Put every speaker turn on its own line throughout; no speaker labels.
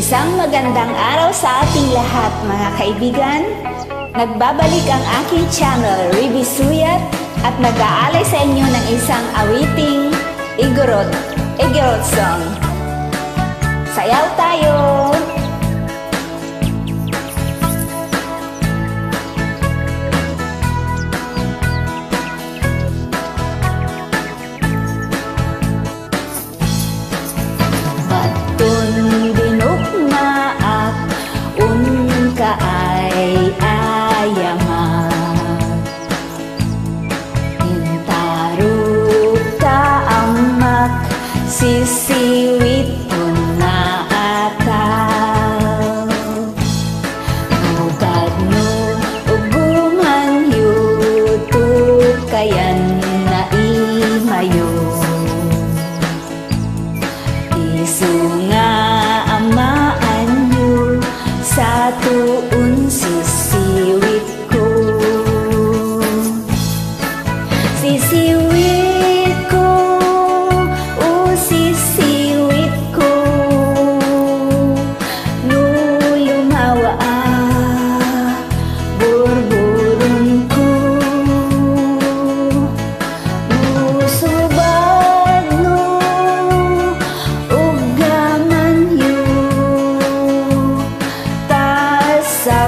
Isang magandang araw sa ating lahat mga kaibigan. Nagbabalik ang aking channel, Riby Suyat, at nag-aalay sa inyo ng isang awiting Igorot song. Sayaw tayo!
Sisiwit ko na ataw Nugad no uguman YouTube kayan na imayo Isu nga amaan yu sa tuon sisiwit ko Sisiwit ko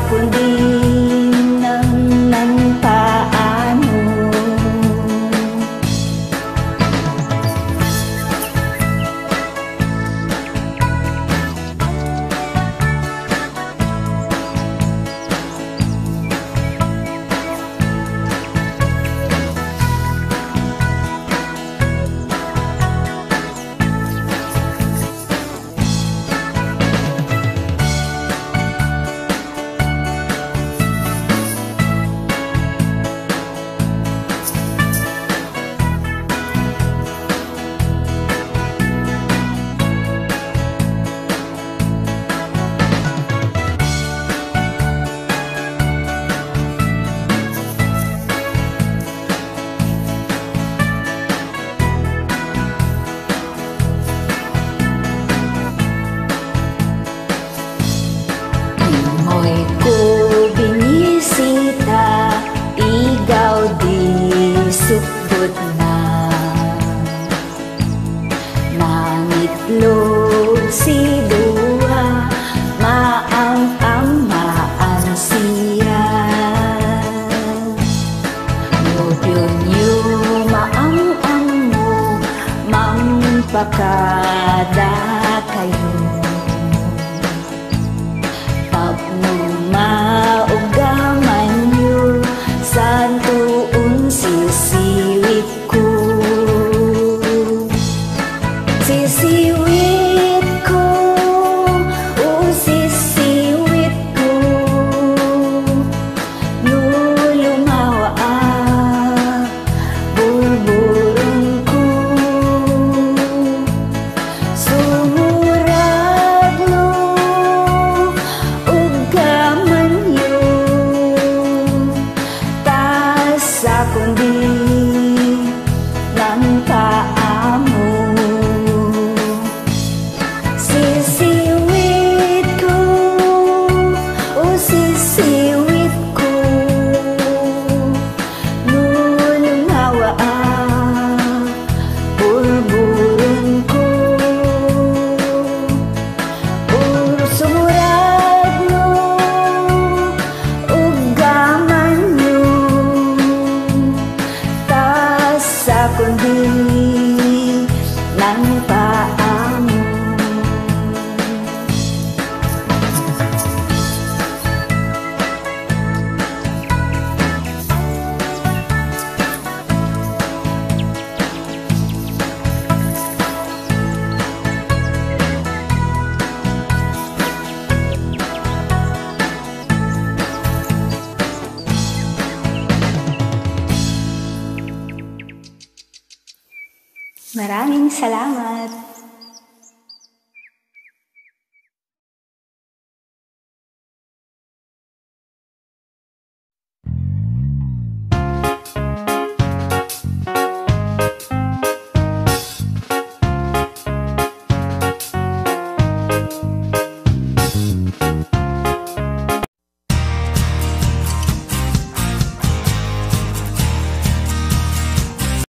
kundi ng paano sukbot na nangitlog si Dua maang siya Nubyon yu maang mo mangpakada kayo Tapno maugaman yu santo sisiwit ko Sisiwit ko sisiwit ko Nulumawa burburong ko Sumurag no ugaman yun Tas sa kundi ng paamo Sisiwit ko sisiwit ko Nulumawa burburong ko Sumurag no ugaman yun Tas sa kundi ng paamo Maraming salamat!